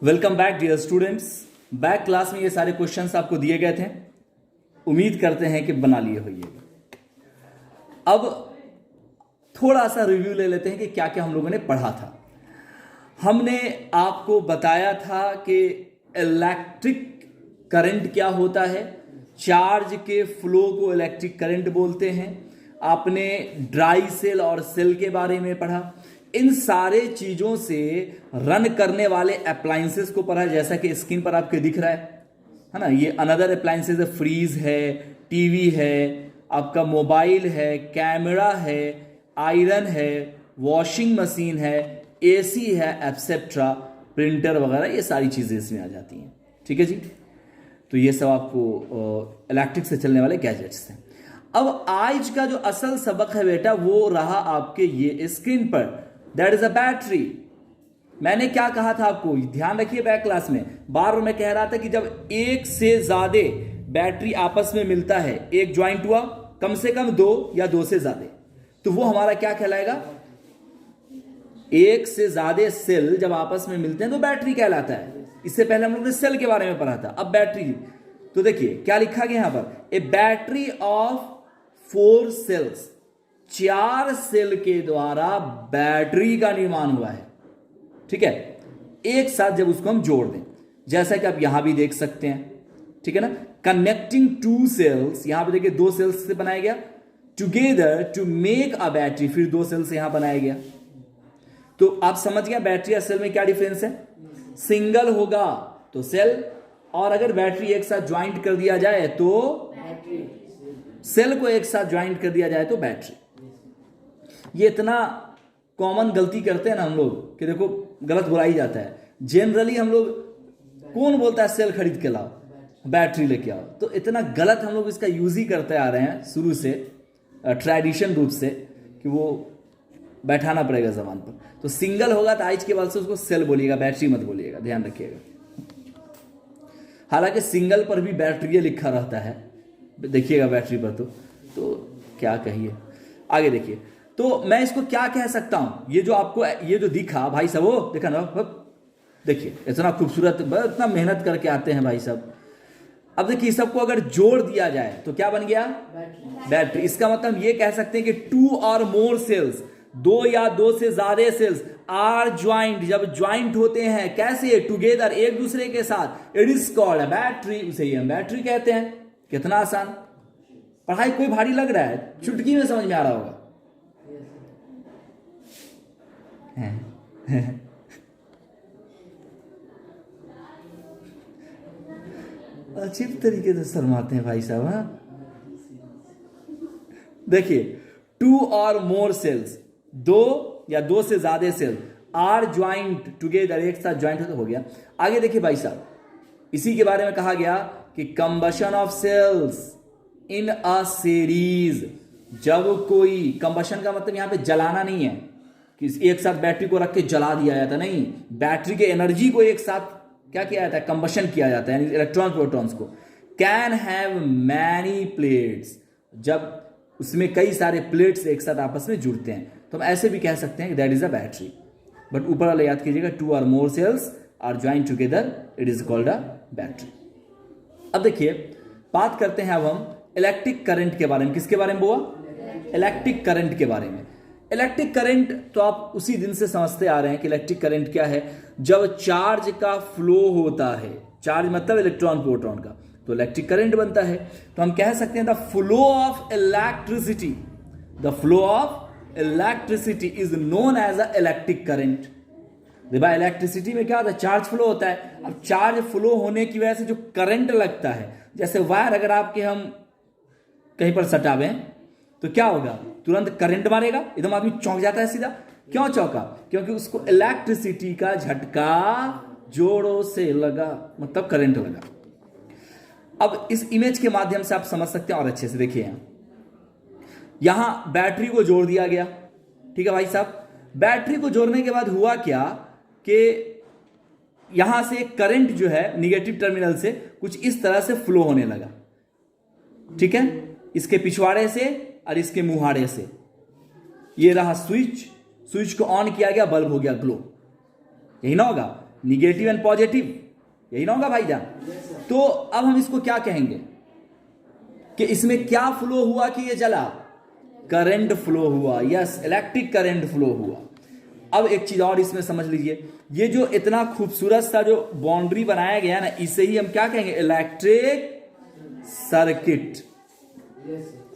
Welcome back dear students. Back class में ये सारे क्वेश्चंस आपको दिए गए थे, उम्मीद करते हैं कि बना लिए होइएगा। अब थोड़ा सा रिव्यू ले लेते हैं कि क्या क्या हम लोगों ने पढ़ा था। हमने आपको बताया था कि इलेक्ट्रिक करंट क्या होता है, चार्ज के फ्लो को इलेक्ट्रिक करंट बोलते हैं। आपने ड्राई सेल और सेल के बारे में पढ़ा। इन सारे चीजों से रन करने वाले अप्लायंसेस को पढ़ा, जैसा कि स्क्रीन पर आपके दिख रहा है ना। ये अनदर अप्लायंसेस है, फ्रीज है, टीवी है, आपका मोबाइल है, कैमरा है, आयरन है, वॉशिंग मशीन है, एसी है, एटसेट्रा, प्रिंटर वगैरह, ये सारी चीजें इसमें आ जाती हैं। ठीक है जी। तो ये सब आपको इलेक्ट्रिक से चलने वाले गैजेट्स हैं। अब आज का जो असल सबक है बेटा, वो रहा आपके ये स्क्रीन पर, दैट इज अ बैटरी। मैंने क्या कहा था आपको, ध्यान रखिए। बैक क्लास में बार बार मैं कह रहा था कि जब एक से ज्यादा बैटरी आपस में मिलता है, एक ज्वाइंट हुआ, कम से कम दो या दो से ज्यादा, तो वो हमारा क्या कहलाएगा? एक से ज्यादा सेल जब आपस में मिलते हैं तो बैटरी कहलाता है। इससे पहले हम लोग ने सेल के बारे में पढ़ा था, अब बैटरी। तो देखिए क्या लिखा गया यहां पर, ए बैटरी ऑफ 4 सेल्स, 4 सेल के द्वारा बैटरी का निर्माण हुआ है। ठीक है, एक साथ जब उसको हम जोड़ दें, जैसा कि आप यहां भी देख सकते हैं, ठीक है ना। कनेक्टिंग 2 सेल्स, यहां पर देखिए 2 सेल्स से बनाया गया, together to make a battery, फिर 2 सेल से यहां बनाया गया। तो आप समझ गए बैटरी और सेल में क्या डिफरेंस है। सिंगल होगा तो सेल, और अगर बैटरी एक साथ ज्वाइंट कर दिया जाए तो सेल को एक साथ ज्वाइंट कर दिया जाए तो बैटरी। ये इतना कॉमन गलती करते हैं ना हम लोग कि देखो गलत बुलाई जाता है। जनरली हम लोग, कौन बोलता है सेल खरीद के लाओ, बैटरी लेके आओ, तो इतना गलत हम लोग इसका यूज ही करते आ रहे हैं शुरू से, ट्रेडिशन रूप से, कि वो बैठाना पड़ेगा जबान पर। तो सिंगल होगा तो आज के बाद से उसको सेल बोलिएगा, बैटरी मत बोलिएगा, ध्यान रखिएगा। हालांकि सिंगल पर भी बैटरी लिखा रहता है, देखिएगा बैटरी पर। तो क्या कहिए, आगे देखिए। तो मैं इसको क्या कह सकता हूं, ये जो आपको ये जो दिखा भाई साहब, वो देखा ना, देखिए इतना खूबसूरत, इतना मेहनत करके आते हैं भाई साहब। अब देखिए सबको अगर जोड़ दिया जाए तो क्या बन गया? बैटरी। इसका मतलब ये कह सकते हैं कि 2 और मोर सेल्स, 2 या 2 से ज्यादा सेल्स आर ज्वाइंट, जब ज्वाइंट होते हैं कैसे? टुगेदर, एक दूसरे के साथ, it is called a battery, उसे ही हम बैटरी कहते हैं। कितना आसान। पढ़ाई कोई भारी लग रहा है? चुटकी में समझ में आ रहा होगा। अजीब तरीके से शर्माते हैं भाई साहब। हाँ देखिए, 2 और मोर सेल्स, 2 या 2 से ज्यादा सेल आर ज्वाइंट टुगेदर, एक साथ ज्वाइंट हो गया। आगे देखिए भाई साहब, इसी के बारे में कहा गया कि combination of cells in a series. जब कोई, कंबशन का मतलब यहां पे जलाना नहीं है कि एक साथ बैटरी को रख के जला दिया जाता, नहीं, बैटरी के एनर्जी को एक साथ क्या किया जाता है? कंबशन किया जाता है, यानी इलेक्ट्रॉन प्रोटॉन्स को। कैन हैव मैनी प्लेट्स, जब उसमें कई सारे प्लेट्स एक साथ आपस में जुड़ते हैं तो हम ऐसे भी कह सकते हैं कि that is a battery. But ऊपर वाला याद कीजिएगा, 2 और more cells are joint together, it is called a battery. अब देखिए बात करते हैं अब हम इलेक्ट्रिक करंट के बारे में। किसके बारे में बुआ? इलेक्ट्रिक करंट के बारे में। इलेक्ट्रिक करंट तो आप उसी दिन से समझते आ रहे हैं कि इलेक्ट्रिक करंट क्या है। जब चार्ज का फ्लो होता है, चार्ज मतलब इलेक्ट्रॉन प्रोटॉन का, तो इलेक्ट्रिक करंट बनता है। तो हम कह सकते हैं the flow of electricity, the flow of electricity is known as a electric current. देखा, इलेक्ट्रिसिटी में क्या होता है? चार्ज फ्लो होता है। अब चार्ज फ्लो होने की वजह से जो करंट लगता है, जैसे वायर अगर आपके हम कहीं पर सटावें तो क्या होगा? तुरंत करंट मारेगा, एकदम आदमी चौंक जाता है सीधा। क्यों चौंका? क्योंकि उसको इलेक्ट्रिसिटी का झटका जोरों से लगा, मतलब करंट लगा। अब इस इमेज के माध्यम से आप समझ सकते हैं और अच्छे से। देखिए यहां बैटरी को जोड़ दिया गया, ठीक है भाई साहब। बैटरी को जोड़ने के बाद हुआ क्या कि यहां से करंट जो है निगेटिव टर्मिनल से कुछ इस तरह से फ्लो होने लगा, ठीक है, इसके पिछवाड़े से और इसके मुहाड़े से। ये रहा स्विच, स्विच को ऑन किया गया, बल्ब हो गया ग्लो, यही ना होगा। निगेटिव एंड पॉजिटिव, यही ना होगा भाईजान। तो अब हम इसको क्या कहेंगे कि इसमें क्या फ्लो हुआ कि ये जला, करंट फ्लो हुआ। यस, इलेक्ट्रिक करंट फ्लो हुआ। अब एक चीज और इसमें समझ लीजिए, ये जो इतना खूबसूरत सा जो बाउंड्री बनाया गया ना, इसे ही हम क्या कहेंगे, इलेक्ट्रिक सर्किट।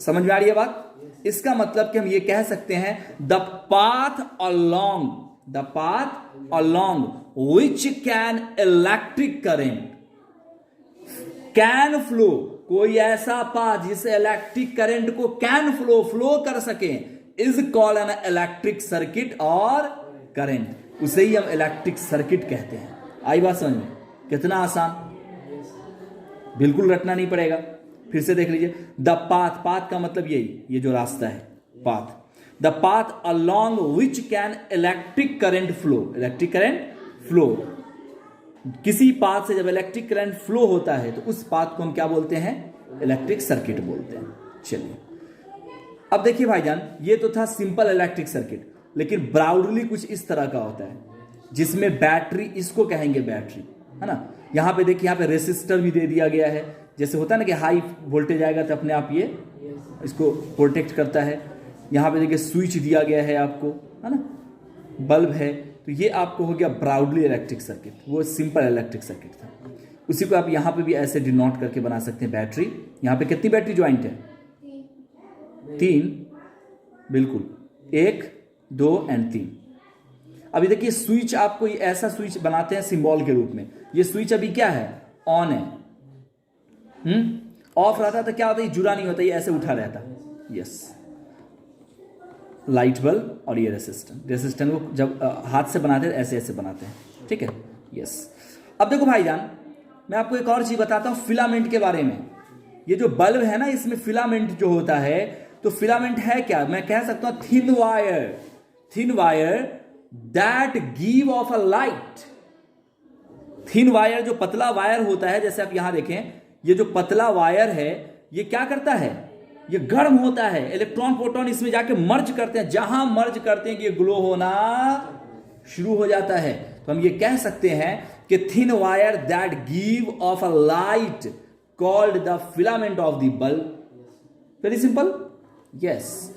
समझ में आ रही है बात? इसका मतलब कि हम ये कह सकते हैं the path along which can electric current can flow, कोई ऐसा पाथ जिससे इलेक्ट्रिक करंट को कैन फ्लो कर सके, is called an electric circuit और करंट, उसे ही हम इलेक्ट्रिक सर्किट कहते हैं। आई बात समझ में? कितना आसान, बिल्कुल रटना नहीं पड़ेगा। फिर से देख लीजिए, द पाथ का मतलब यही, ये जो रास्ता है path, the path along which can electric current flow. किसी पाथ से जब इलेक्ट्रिक करंट फ्लो होता है तो उस पाथ को हम क्या बोलते हैं, इलेक्ट्रिक सर्किट बोलते हैं। चलिए अब देखिए भाईजान, ये तो था सिंपल इलेक्ट्रिक सर्किट, लेकिन ब्रॉडली कुछ इस तरह का होता है जिसमें बैटरी, इसको कहेंगे बैटरी, है ना। यहां पे देखिए, यहां पे रेसिस्टर भी दे दिया गया है, जैसे होता है ना कि हाई वोल्टेज आएगा तो अपने आप ये इसको प्रोटेक्ट करता है। यहां पे देखिए स्विच दिया गया है आपको, है ना, बल्ब है। तो ये आपको हो गया ब्रॉडली इलेक्ट्रिक सर्किट, वो सिंपल इलेक्ट्रिक सर्किट था। उसी को आप यहां पे भी ऐसे डिनोट करके बना सकते हैं, बैटरी। यहां पे कितनी बैटरी ज्वाइंट है, 3, बिल्कुल, 1, 2 एंड 3। अभी देखिए स्विच, आपको ये ऐसा स्विच बनाते हैं सिंबल के रूप में। ये स्विच अभी क्या है, ऑन है, ऑफ रहता तो क्या होता है, ये जुड़ा नहीं होता, ये ऐसे उठा रहता। यस, लाइट बल्ब और ये रेसिस्टेंट को जब हाथ से बनाते हैं ऐसे ऐसे बनाते हैं, ठीक है। यस, अब देखो भाईजान, मैं आपको एक और चीज बताता हूं फिलामेंट के बारे में। ये जो बल्ब है ना, इसमें फिलामेंट जो होता है, तो फिलामेंट है क्या, मैं कह सकता हूं thin wire that give of a light. Thin wire, जो पतला वायर होता है, जैसे आप यहां देखें, ये जो पतला वायर है ये क्या करता है, ये गर्म होता है, इलेक्ट्रॉन प्रोटॉन इसमें जाके मर्ज करते हैं, जहां मर्ज करते हैं कि ये ग्लो होना शुरू हो जाता है। तो हम ये कह सकते हैं कि thin wire that give of a light called the filament of the bulb. Very simple. Yes,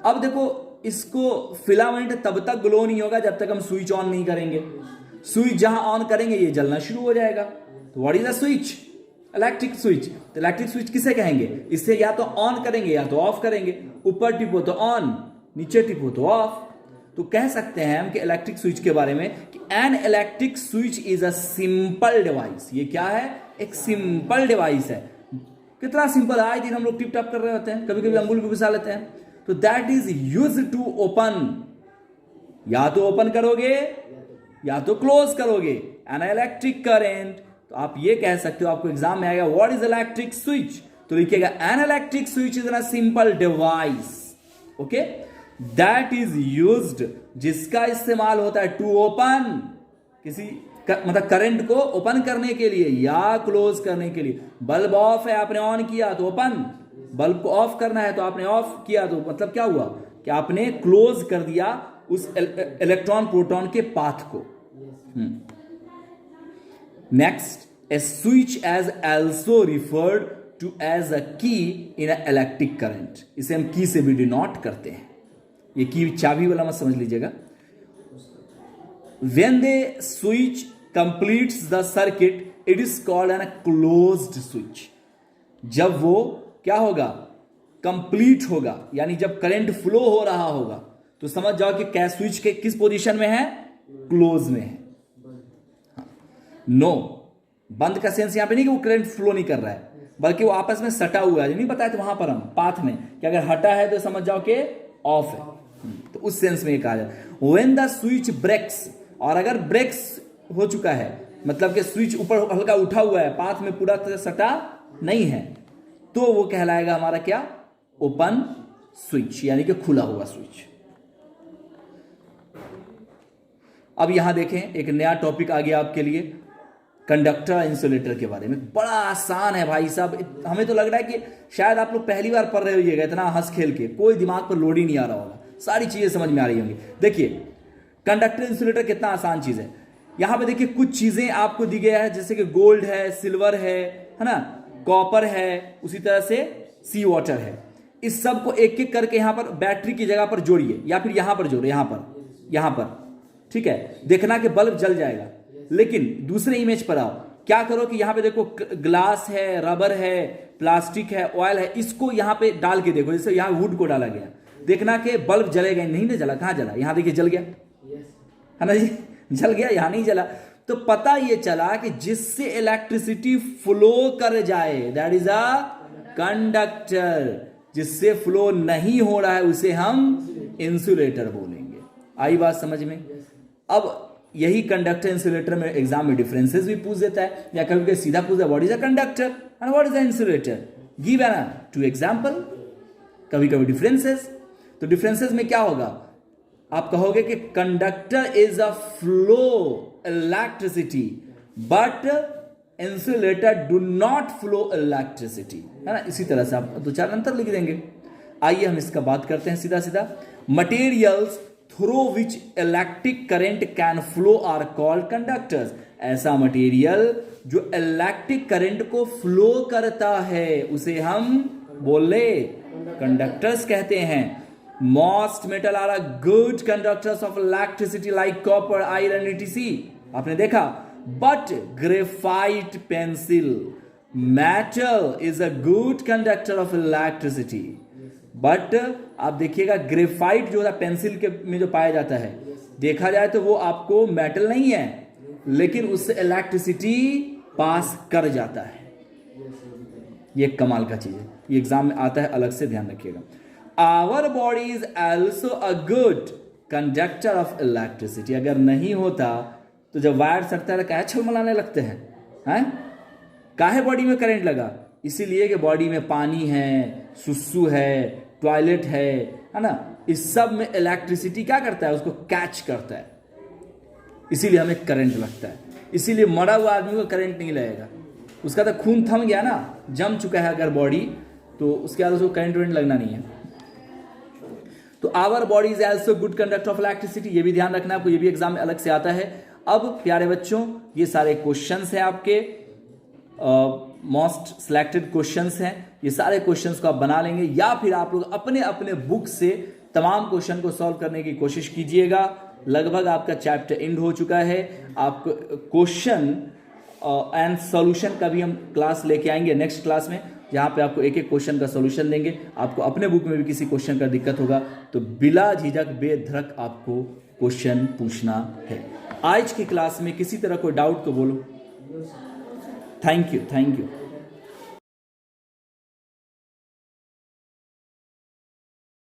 अब देखो, इसको फिलामेंट तब तक ग्लो नहीं होगा जब तक हम स्विच ऑन नहीं करेंगे। स्विच जहां ऑन करेंगे ये जलना शुरू हो जाएगा। तो what is a switch, electric switch. तो इलेक्ट्रिक स्विच किसे कहेंगे, इससे या तो ऑन करेंगे या तो ऑफ करेंगे, ऊपर टिपो तो ऑन, नीचे टिपो तो ऑफ। तो कह सकते हैं हम कि इलेक्ट्रिक स्विच के बारे में कि an electric switch is a simple device. ये क्या है, एक सिंपल डिवाइस है। कितना सिंपल, आए दिन हम लोग टिप टॉप कर रहे होते हैं, कभी कभी अंगुल भी घुसा लेते हैं। तो that is use to open, या तो ओपन करोगे या तो क्लोज करोगे, एन इलेक्ट्रिक करेंट। तो आप ये कह सकते हो, आपको एग्जाम में आएगा व्हाट इज इलेक्ट्रिक स्विच, तो लिखिएगा an electric switch is a simple device, okay, that is used, जिसका इस्तेमाल होता है टू ओपन, किसी मतलब करंट को ओपन करने के लिए या क्लोज करने के लिए। बल्ब ऑफ है, आपने ऑन किया तो ओपन, बल्ब को ऑफ करना है तो आपने ऑफ किया, तो मतलब क्या हुआ कि आपने क्लोज कर दिया उस इलेक्ट्रॉन प्रोटॉन के पाथ को। Next, a switch is also referred to as a key in a electric current. इसे हम की से भी डिनोट करते हैं। ये की चाबी वाला मत समझ लीजिएगा। When they switch completes the circuit it is called an closed switch. जब वो क्या होगा, कंप्लीट होगा, यानी जब करंट फ्लो हो रहा होगा, तो समझ जाओ कि क्या स्विच के किस पोजीशन में है, क्लोज में है। नो, बंद का सेंस यहां पे नहीं कि वो करंट फ्लो नहीं कर रहा है, बल्कि वो आपस में सटा हुआ है। नहीं बताया तो वहां पर हम पाथ में कि अगर हटा है तो समझ जाओ कि ऑफ है। तो उस सेंस में ये कहा जाए व्हेन द स्विच ब्रेक्स, और अगर ब्रेक्स हो चुका है, मतलब कि स्विच ऊपर हल्का उठा हुआ है, पाथ में पूरा तरह सटा नहीं है, तो वो कहलाएगा हमारा क्या, ओपन स्विच, यानी कि खुला हुआ स्विच। अब यहां देखें, एक नया टॉपिक आ गया आपके लिए, कंडक्टर इंसुलेटर के बारे में। बड़ा आसान है भाई साहब, हमें तो लग रहा है कि शायद आप लोग पहली बार पढ़ रहे होइएगा, इतना हंस खेल के, कोई दिमाग पर लोड ही नहीं आ रहा होगा, सारी चीजें समझ में आ रही होंगी। देखिए कंडक्टर इंसुलेटर कितना आसान चीज है। यहां पे देखिए कुछ चीजें आपको दी गया है, जैसे कि गोल्ड है, सिल्वर है ना, कॉपर है, उसी तरह से सी वाटर है। इस सब को एक एक करके यहां पर बैटरी की जगह पर जोड़िए, या फिर यहां पर जोड़िए, यहां पर, ठीक है। देखना कि बल्ब जल जाएगा। लेकिन दूसरे इमेज पर आओ, क्या करो कि यहां पे देखो ग्लास है, रबर है, प्लास्टिक है, ऑयल है, इसको यहां पे डाल के देखो, जैसे यहां वुड को डाला गया, देखना कि बल्ब जलेगा नहीं ना जला, कहां जला, यहां देखिए जल गया, है ना जी, जल गया, यहां नहीं जला। तो पता ये चला कि जिससे इलेक्ट्रिसिटी फ्लो कर जाए, दैट इज अ कंडक्टर। जिससे फ्लो नहीं हो रहा है उसे हम इंसुलेटर बोलेंगे। आई बात समझ में? अब यही कंडक्टर इंसुलेटर में एग्जाम में डिफरेंसेस भी पूछ देता है, या कभी सीधा पूछता है what is a conductor and what is a insulator, give an two example. कभी कभी डिफरेंसेस, तो डिफरेंसेस में क्या होगा, आप कहोगे कि conductor is a flow electricity but insulator do not flow electricity, है ना। इसी तरह से आप दो चार अंतर लिख देंगे। आइए हम इसका बात करते हैं सीधा सीधा। Materials through which electric current can flow are called conductors. ऐसा मटेरियल जो इलेक्ट्रिक करंट को फ्लो करता है उसे हम बोले कंडक्टर्स कहते हैं। Most metal are a good conductors of electricity like copper, iron, etc. आपने देखा, but graphite pencil metal is a good conductor of electricity. But आप देखिएगा ग्रेफाइट जो है पेंसिल के में जो पाया जाता है, देखा जाए तो वो आपको मेटल नहीं है, लेकिन उससे इलेक्ट्रिसिटी पास कर जाता है। ये कमाल का चीज है, ये एग्जाम में आता है, अलग से ध्यान रखिएगा। Our body is also a good conductor of electricity. अगर नहीं होता तो जब वायर सटता है क्या छलमलाने लगते हैं, काहे बॉडी में करंट लगा? इसीलिए कि बॉडी में पानी है, सुसु है, टॉयलेट है ना, इस सब में इलेक्ट्रिसिटी क्या करता है, उसको कैच करता है, इसीलिए हमें करंट लगता है। इसीलिए मरा हुआ आदमी को करंट नहीं लगेगा, उसका तो खून थम गया ना, जम चुका है अगर बॉडी, तो उसके बाद उसको करंट वरेंट लगना नहीं है। तो our body is also good conductor of electricity, ये भी ध्यान रखना आपको, ये भी एग्जाम में अलग से आता है। अब प्यारे बच्चों, ये सारे क्वेश्चंस हैं आपके, मोस्ट सिलेक्टेड क्वेश्चंस हैं। ये सारे क्वेश्चंस को आप बना लेंगे, या फिर आप लोग अपने अपने बुक से तमाम क्वेश्चन को सॉल्व करने की कोशिश कीजिएगा। लगभग आपका चैप्टर एंड हो चुका है। आपको क्वेश्चन एंड सॉल्यूशन का भी हम क्लास लेके आएंगे नेक्स्ट क्लास में, जहां पे आपको एक एक क्वेश्चन का सॉल्यूशन देंगे। आपको अपने बुक में भी किसी क्वेश्चन का दिक्कत होगा तो बिला झिझक बेधड़क आपको क्वेश्चन पूछना है। आज की क्लास में किसी तरह कोई डाउट तो बोलो। Thank you.